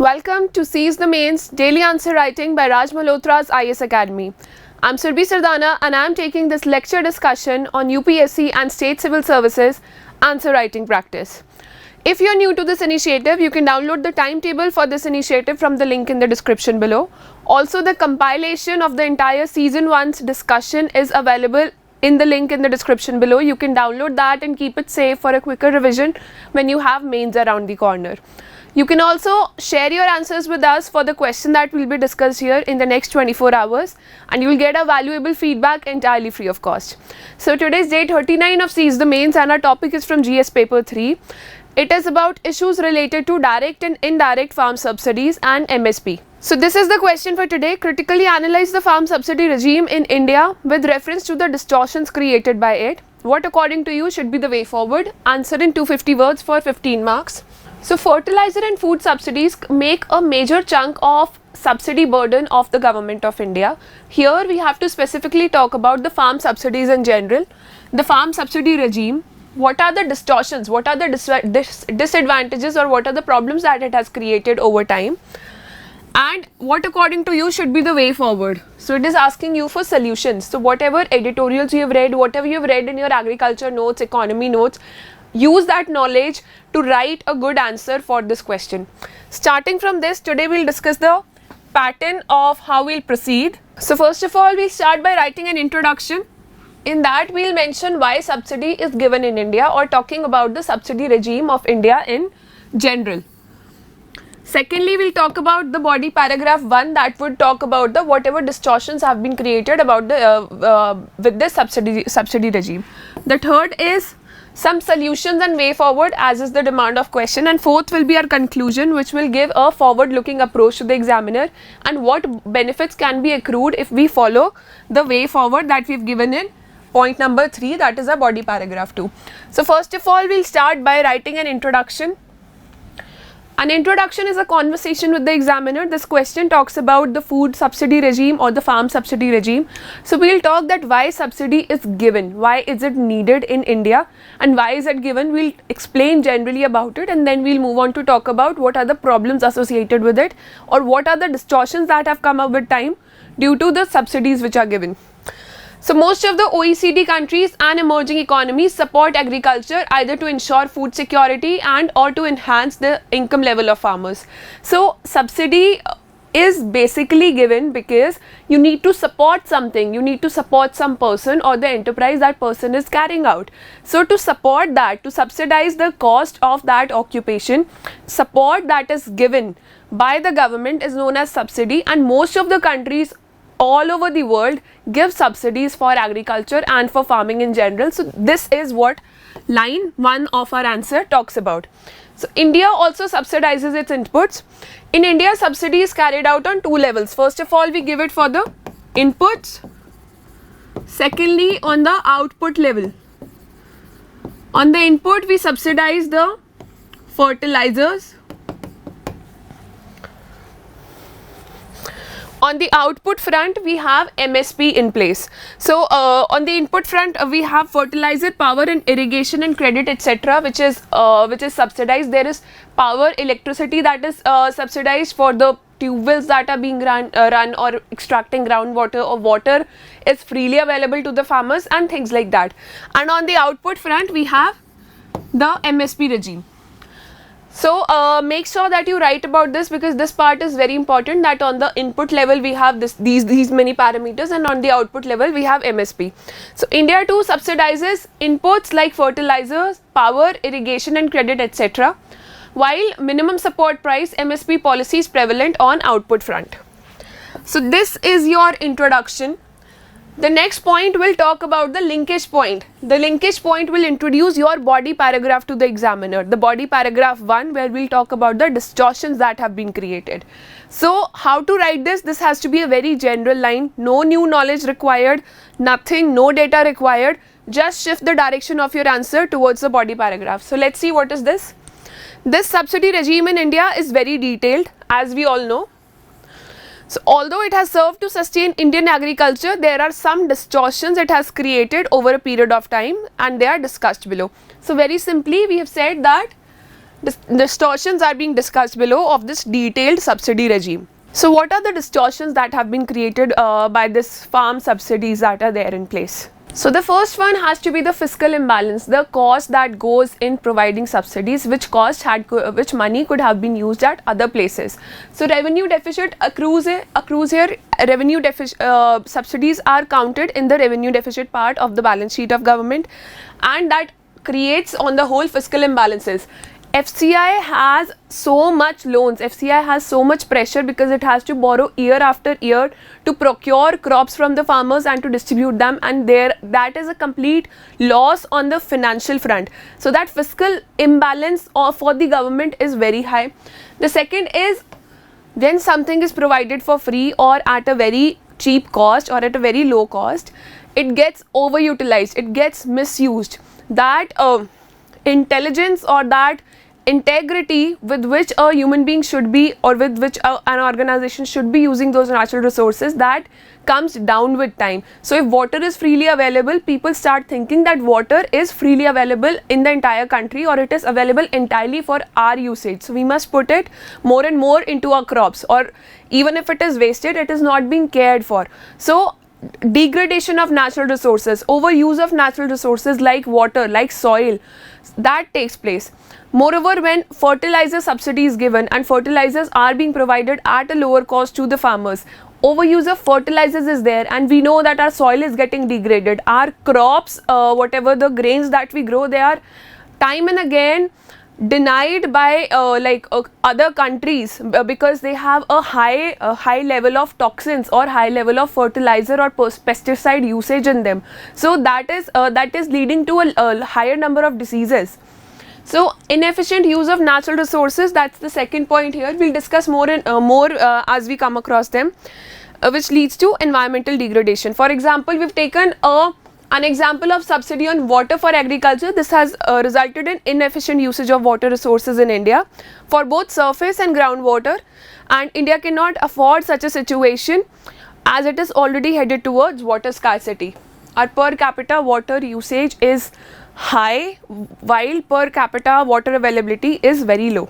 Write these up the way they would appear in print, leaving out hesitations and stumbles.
Welcome to Seize the Mains Daily Answer Writing by Malhotra's IS Academy. I'm Surbhi Sardana and I'm taking this lecture discussion on UPSC and State Civil Services answer writing practice. If you're new to this initiative, you can download the timetable for this initiative from the link in the description below. Also, the compilation of the entire season 1's discussion is available in the link in the description below. You can download that and keep it safe for a quicker revision when you have mains around the corner. You can also share your answers with us for the question that will be discussed here in the next 24 hours, and you will get a valuable feedback entirely free of cost. So today's day 39 of Seize the Mains and our topic is from GS paper 3. It is about issues related to direct and indirect farm subsidies and MSP. So this is the question for today. Critically analyze the farm subsidy regime in India with reference to the distortions created by it. What according to you should be the way forward? Answer in 250 words for 15 marks. So fertilizer and food subsidies make a major chunk of subsidy burden of the government of India. Here we have to specifically talk about the farm subsidies in general, the farm subsidy regime. What are the distortions, what are the disadvantages or what are the problems that it has created over time, and what according to you should be the way forward. So it is asking you for solutions. So whatever editorials you have read, whatever you have read in your agriculture notes, economy notes, use that knowledge to write a good answer for this question. Starting from this, today we'll discuss the pattern of how we'll proceed. So first of all, we'll start by writing an introduction. In that, we'll mention why subsidy is given in India, or talking about the subsidy regime of India in general. Secondly, we'll talk about the body paragraph 1 that would talk about the whatever distortions have been created about the with this subsidy regime. The third is some solutions and way forward as is the demand of question, and fourth will be our conclusion, which will give a forward looking approach to the examiner and what benefits can be accrued if we follow the way forward that we've given in point number 3, that is our body paragraph 2. So first of all, we'll start by writing an introduction. An introduction is a conversation with the examiner. This question talks about the food subsidy regime or the farm subsidy regime. So we'll talk that why subsidy is given, why is it needed in India, and why is it given. We'll explain generally about it, and then we'll move on to talk about what are the problems associated with it, or what are the distortions that have come up with time due to the subsidies which are given. So most of the OECD countries and emerging economies support agriculture either to ensure food security and or to enhance the income level of farmers. So subsidy is basically given because you need to support something, you need to support some person or the enterprise that person is carrying out. So to support that, to subsidize the cost of that occupation, support that is given by the government is known as subsidy, and most of the countries all over the world give subsidies for agriculture and for farming in general. So this is what line 1 of our answer talks about. So India also subsidizes its inputs. In India, subsidy is carried out on 2 levels. First of all, we give it for the inputs. Secondly, on the output level. On the input, we subsidize the fertilizers. On the output front, we have MSP in place. So on the input front, we have fertilizer, power and irrigation and credit, etc., which is subsidized. There is power, electricity that is subsidized for the tube wells that are being run or extracting groundwater, or water is freely available to the farmers and things like that. And on the output front, we have the MSP regime. So make sure that you write about this, because this part is very important, that on the input level we have these many parameters, and on the output level we have MSP. So India too subsidizes inputs like fertilizers, power, irrigation and credit, etc., while minimum support price MSP policy is prevalent on output front. So this is your introduction. The next point will talk about the linkage point. The linkage point will introduce your body paragraph to the examiner. The body paragraph 1, where we'll talk about the distortions that have been created. So how to write this? This has to be a very general line. No new knowledge required, nothing, no data required. Just shift the direction of your answer towards the body paragraph. So let's see what is this. This subsidy regime in India is very detailed, as we all know. So although it has served to sustain Indian agriculture, there are some distortions it has created over a period of time, and they are discussed below. So very simply, we have said that Distortions are being discussed below of this detailed subsidy regime. So what are the distortions that have been created by this farm subsidies that are there in place? So the first one has to be the fiscal imbalance, the cost that goes in providing subsidies, which money could have been used at other places. So revenue deficit accrues here. Revenue deficit subsidies are counted in the revenue deficit part of the balance sheet of government, and that creates on the whole fiscal imbalances. FCI has so much loans, FCI has so much pressure because it has to borrow year after year to procure crops from the farmers and to distribute them, and that is a complete loss on the financial front. So that fiscal imbalance for the government is very high. The second is when something is provided for free or at a very cheap cost or at a very low cost, it gets overutilized, it gets misused. That intelligence or that integrity with which a human being should be, or with which an organization should be using those natural resources, that comes down with time. So if water is freely available, people start thinking that water is freely available in the entire country, or it is available entirely for our usage. So we must put it more and more into our crops, or even if it is wasted, it is not being cared for. So degradation of natural resources, overuse of natural resources like water, like soil, that takes place. Moreover, when fertilizer subsidy is given and fertilizers are being provided at a lower cost to the farmers, overuse of fertilizers is there, and we know that our soil is getting degraded. Our crops, whatever the grains that we grow, they are time and again denied by other countries because they have a high level of toxins or high level of fertilizer or pesticide usage in them. So that is leading to a higher number of diseases. So inefficient use of natural resources, that's the second point here. We'll discuss more as we come across them, which leads to environmental degradation. For example, we've taken an example of subsidy on water for agriculture. This has resulted in inefficient usage of water resources in India for both surface and groundwater, and India cannot afford such a situation as it is already headed towards water scarcity. Our per capita water usage is high while per capita water availability is very low.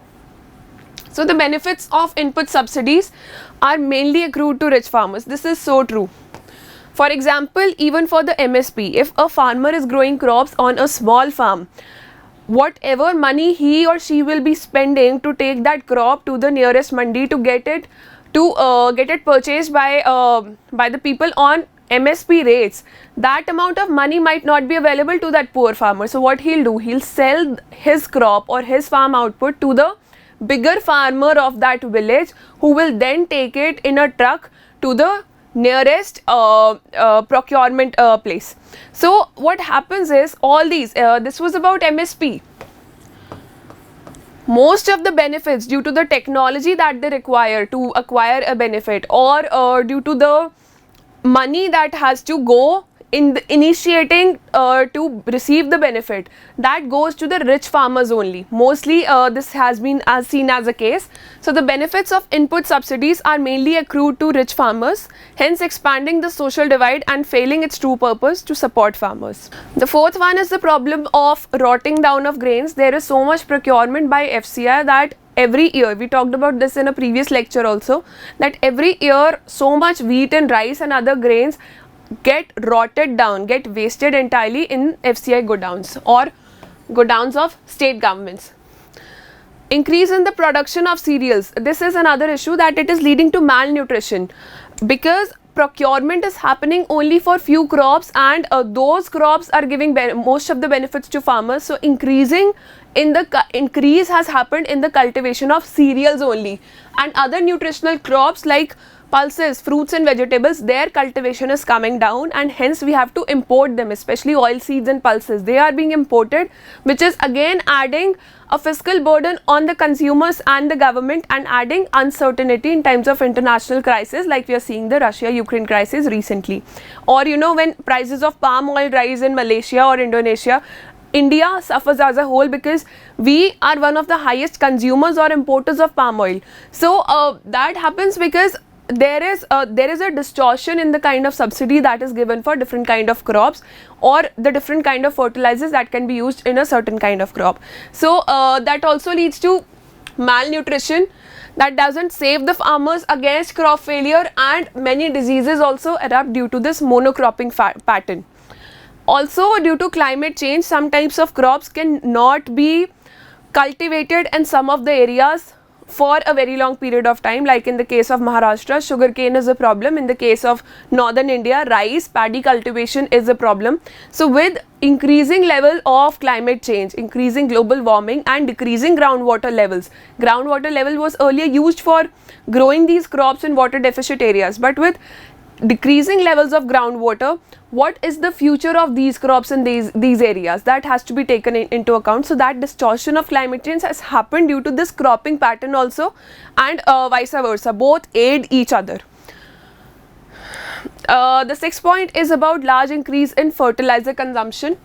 So the benefits of input subsidies are mainly accrued to rich farmers. This is so true. For example, even for the MSP, if a farmer is growing crops on a small farm, whatever money he or she will be spending to take that crop to the nearest mandi to get it purchased by the people on MSP rates, that amount of money might not be available to that poor farmer. So what he'll do, he'll sell his crop or his farm output to the bigger farmer of that village, who will then take it in a truck to the nearest procurement place. So what happens is, all these this was about MSP. Most of the benefits, due to the technology that they require to acquire a benefit, or due to the money that has to go in the initiating to receive the benefit, that goes to the rich farmers only. Mostly this has been seen as a case. So the benefits of input subsidies are mainly accrued to rich farmers, hence expanding the social divide and failing its true purpose to support farmers. The fourth one is the problem of rotting down of grains. There is so much procurement by FCI that every year, we talked about this in a previous lecture also, that every year so much wheat and rice and other grains get rotted down, get wasted entirely in FCI godowns or godowns of state governments. Increase in the production of cereals. This is another issue, that it is leading to malnutrition because procurement is happening only for few crops, and those crops are giving most of the benefits to farmers. So increase has happened in the cultivation of cereals only, and other nutritional crops like pulses, fruits and vegetables, their cultivation is coming down, and hence we have to import them, especially oil seeds and pulses. They are being imported, which is again adding a fiscal burden on the consumers and the government, and adding uncertainty in times of international crisis, like we are seeing the Russia-Ukraine crisis recently. Or when prices of palm oil rise in Malaysia or Indonesia, India suffers as a whole because we are one of the highest consumers or importers of palm oil. So that happens because there is a distortion in the kind of subsidy that is given for different kind of crops, or the different kind of fertilizers that can be used in a certain kind of crop. So that also leads to malnutrition, that doesn't save the farmers against crop failure, and many diseases also erupt due to this monocropping pattern. Also, due to climate change, some types of crops can not be cultivated in some of the areas for a very long period of time. Like in the case of Maharashtra, sugarcane is a problem. In the case of northern India, rice, paddy cultivation is a problem. So with increasing level of climate change, increasing global warming and decreasing groundwater levels, groundwater level was earlier used for growing these crops in water deficit areas, but with decreasing levels of groundwater, what is the future of these crops in these areas? That has to be taken into account. So that distortion of climate change has happened due to this cropping pattern also, and vice versa, both aid each other. The sixth point is about large increase in fertilizer consumption.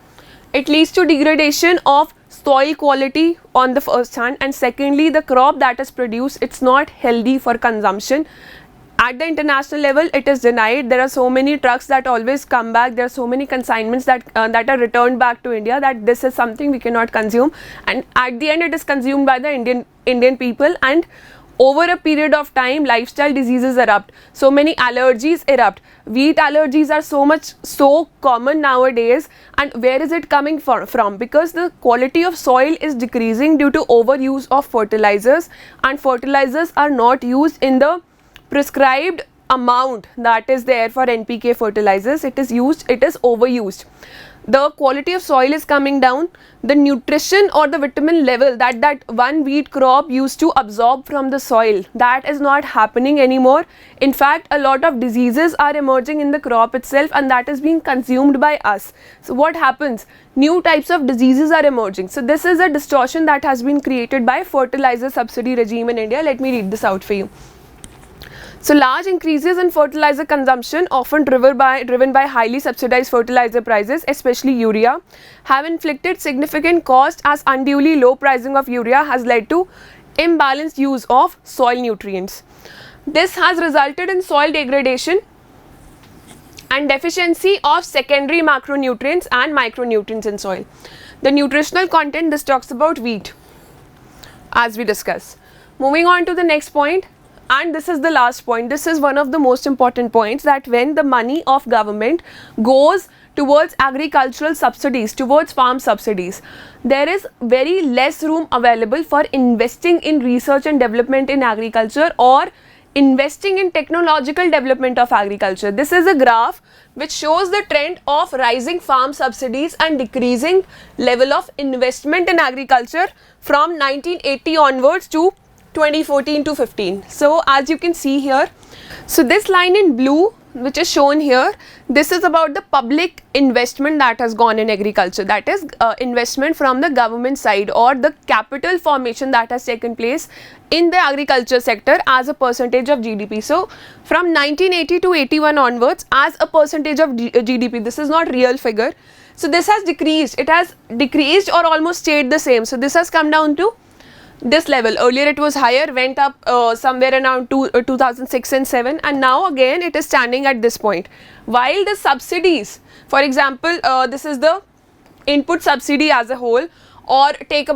It leads to degradation of soil quality on the first hand, and secondly, the crop that is produced, it's not healthy for consumption. At the international level, it is denied. There are so many trucks that always come back. There are so many consignments that are returned back to India, that this is something we cannot consume. And at the end, it is consumed by the Indian people. And over a period of time, lifestyle diseases erupt. So many allergies erupt. Wheat allergies are so common nowadays. And where is it coming from? Because the quality of soil is decreasing due to overuse of fertilizers, and fertilizers are not used in the prescribed amount that is there for NPK fertilizers. It is overused. The quality of soil is coming down. The nutrition or the vitamin level that one wheat crop used to absorb from the soil, that is not happening anymore. In fact, a lot of diseases are emerging in the crop itself, and that is being consumed by us. So what happens? New types of diseases are emerging. So this is a distortion that has been created by fertilizer subsidy regime in India. Let me read this out for you. So large increases in fertilizer consumption, often driven by highly subsidized fertilizer prices, especially urea, have inflicted significant cost, as unduly low pricing of urea has led to imbalanced use of soil nutrients. This has resulted in soil degradation and deficiency of secondary macronutrients and micronutrients in soil. The nutritional content, this talks about wheat, as we discuss. Moving on to the next point. And this is the last point. This is one of the most important points, that when the money of government goes towards agricultural subsidies, towards farm subsidies, there is very less room available for investing in research and development in agriculture, or investing in technological development of agriculture. This is a graph which shows the trend of rising farm subsidies and decreasing level of investment in agriculture from 1980 onwards to 2014 to 15. So as you can see here, so this line in blue which is shown here, this is about the public investment that has gone in agriculture, that is investment from the government side, or the capital formation that has taken place in the agriculture sector as a percentage of GDP. So from 1980 to 81 onwards, as a percentage of GDP, this is not real figure. So this has decreased, it has decreased or almost stayed the same. So this has come down to this level. Earlier it was higher, went up somewhere around 2006 and 7, and now again it is standing at this point. While the subsidies, for example, this is the input subsidy as a whole, or talk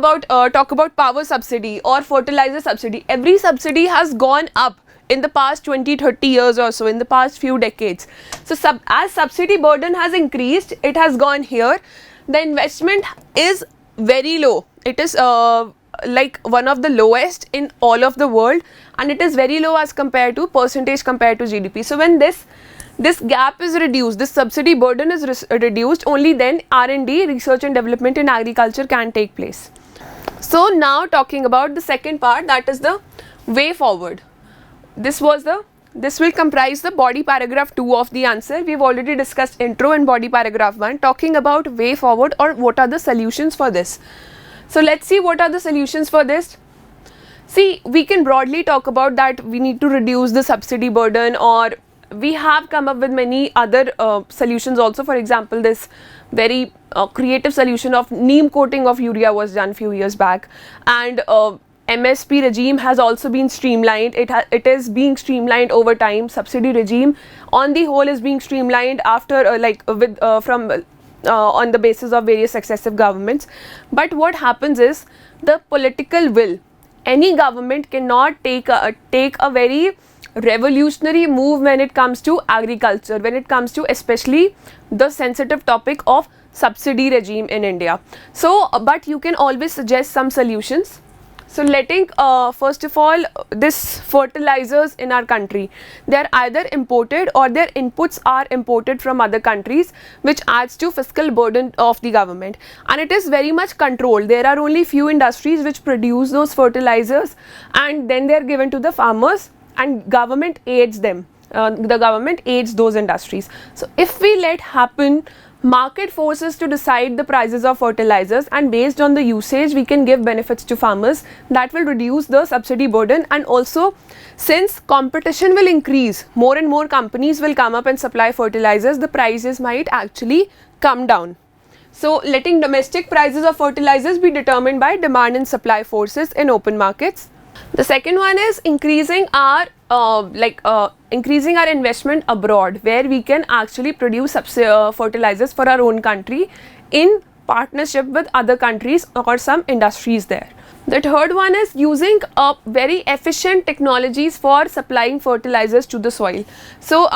about power subsidy or fertilizer subsidy, every subsidy has gone up in the past 20-30 years or so, in the past few decades. So as subsidy burden has increased, it has gone here. The investment is very low. It is like one of the lowest in all of the world, and it is very low as compared to percentage compared to GDP. So when this gap is reduced, this subsidy burden is reduced, only then R&D, research and development in agriculture, can take place. So now talking about the second part, that is the way forward. This will comprise the body paragraph 2 of the answer. We have already discussed intro and body paragraph 1, talking about way forward, or what are the solutions for this. So let's see what are the solutions for this. See, we can broadly talk about that we need to reduce the subsidy burden, or we have come up with many other solutions also. For example, this very creative solution of neem coating of urea was done few years back, and MSP regime has also been streamlined. It is being streamlined over time. Subsidy regime on the whole is being streamlined after on the basis of various successive governments. But what happens is the political will. Any government cannot take a very revolutionary move when it comes to agriculture, when it comes to especially the sensitive topic of subsidy regime in India. So, but you can always suggest some solutions. So, letting first of all, this fertilizers in our country, they are either imported or their inputs are imported from other countries, which adds to fiscal burden of the government, and it is very much controlled. There are only few industries which produce those fertilizers, and then they are given to the farmers, and government aids them. The government aids those industries. So, if we let happen market forces to decide the prices of fertilizers, and based on the usage we can give benefits to farmers, that will reduce the subsidy burden. And also, since competition will increase, more and more companies will come up and supply fertilizers, the prices might actually come down. So, letting domestic prices of fertilizers be determined by demand and supply forces in open markets. The second one is increasing our investment abroad, where we can actually produce fertilizers for our own country in partnership with other countries or some industries there. The third one is using very efficient technologies for supplying fertilizers to the soil. So,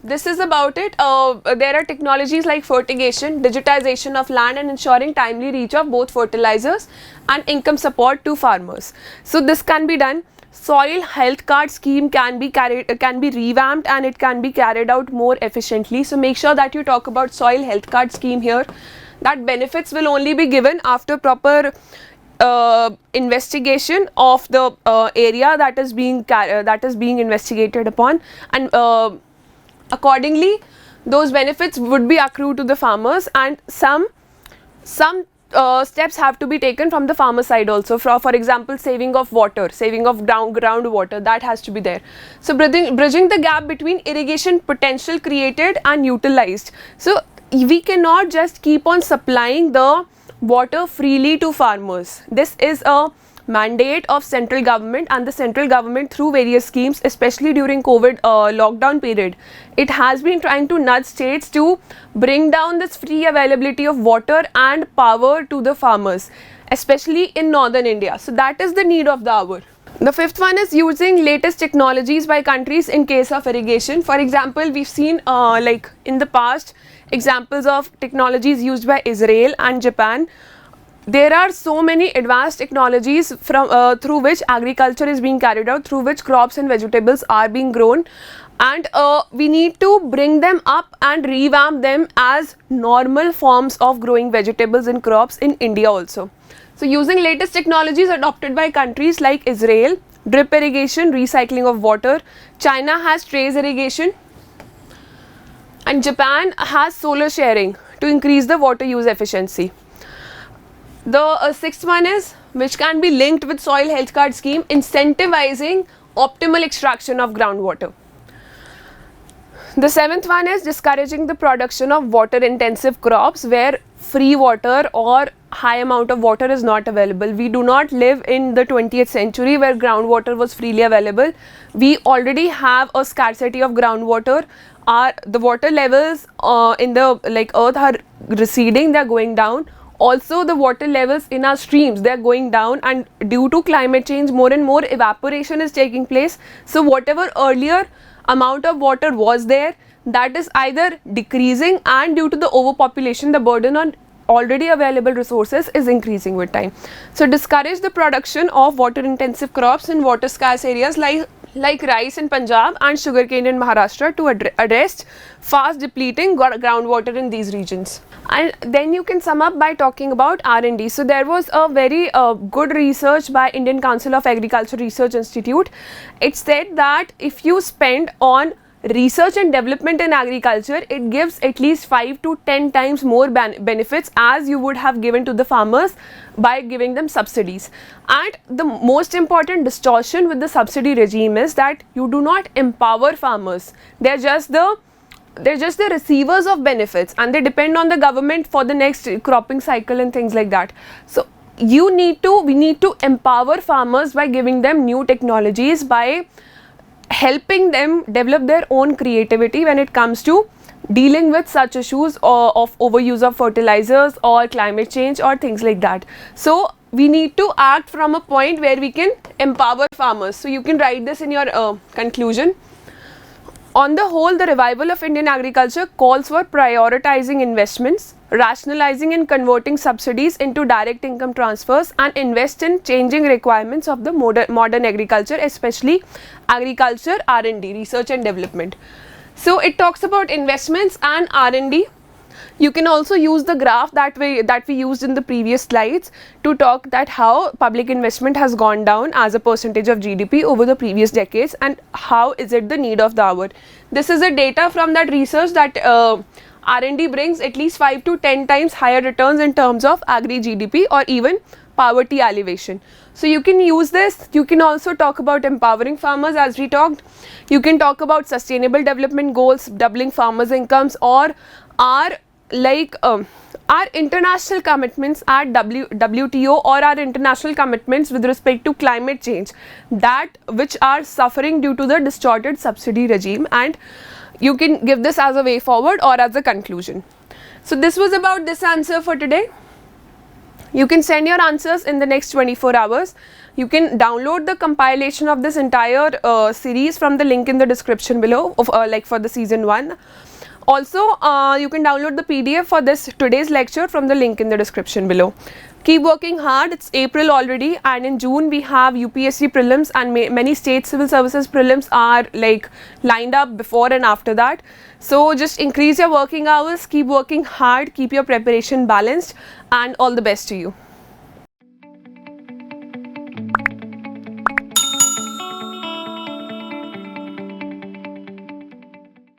this is about it. There are technologies like fertigation, digitization of land, and ensuring timely reach of both fertilizers and income support to farmers. So, this can be done. Soil health card scheme can be revamped, and it can be carried out more efficiently. So, make sure that you talk about soil health card scheme here. That benefits will only be given after proper investigation of the area that is being investigated upon, and accordingly those benefits would be accrued to the farmers, and some steps have to be taken from the farmer side also. For example, saving of water, saving of groundwater, that has to be there. So, bridging the gap between irrigation potential created and utilized. So, we cannot just keep on supplying the water freely to farmers. This is a mandate of central government, and the central government through various schemes, especially during COVID lockdown period, it has been trying to nudge states to bring down this free availability of water and power to the farmers, especially in northern India. So, that is the need of the hour. The fifth one is using latest technologies by countries in case of irrigation. For example, we've seen like in the past examples of technologies used by Israel and Japan. There are so many advanced technologies through which agriculture is being carried out, through which crops and vegetables are being grown, and we need to bring them up and revamp them as normal forms of growing vegetables and crops in India also. So, using latest technologies adopted by countries like Israel, drip irrigation, recycling of water, China has trace irrigation, and Japan has solar sharing to increase the water use efficiency. The sixth one is, which can be linked with soil health card scheme, incentivizing optimal extraction of groundwater. The seventh one is discouraging the production of water intensive crops where free water or high amount of water is not available. We do not live in the 20th century where groundwater was freely available. We already have a scarcity of groundwater. The water levels in the earth are receding, they are going down. Also, the water levels in our streams, they are going down, and due to climate change, more and more evaporation is taking place. So, whatever earlier amount of water was there, that is either decreasing, and due to the overpopulation, the burden on already available resources is increasing with time. So, discourage the production of water intensive crops in water scarce areas like rice in Punjab and sugarcane in Maharashtra to address fast depleting groundwater in these regions. And then you can sum up by talking about R&D. So, there was a very good research by Indian Council of Agriculture Research Institute. It said that if you spend on research and development in agriculture, it gives at least 5 to 10 times more benefits as you would have given to the farmers by giving them subsidies. And the most important distortion with the subsidy regime is that you do not empower farmers. They're just the receivers of benefits, and they depend on the government for the next cropping cycle and things like that. So, we need to empower farmers by giving them new technologies, by helping them develop their own creativity when it comes to dealing with such issues of overuse of fertilizers or climate change or things like that. So we need to act from a point where we can empower farmers. So you can write this in your conclusion. On the whole, the revival of Indian agriculture calls for prioritizing investments, rationalizing and converting subsidies into direct income transfers, and invest in changing requirements of the modern agriculture, especially agriculture R&D, research and development. So it talks about investments and R&D. You can also use the graph that we used in the previous slides to talk that how public investment has gone down as a percentage of GDP over the previous decades, and how is it the need of the hour. This is a data from that research that R&D brings at least 5 to 10 times higher returns in terms of agri GDP or even poverty alleviation. So you can use this. You can also talk about empowering farmers, as we talked. You can talk about sustainable development goals, doubling farmers' incomes, or our international commitments at WTO, or our international commitments with respect to climate change, that which are suffering due to the distorted subsidy regime, and you can give this as a way forward or as a conclusion. So this was about this answer for today. You can send your answers in the next 24 hours. You can download the compilation of this entire series from the link in the description below of for the season 1. Also, you can download the PDF for today's lecture from the link in the description below. Keep working hard. It's April already, and in June we have UPSC prelims, and many state civil services prelims are lined up before and after that. So just increase your working hours, keep working hard, keep your preparation balanced, and all the best to you.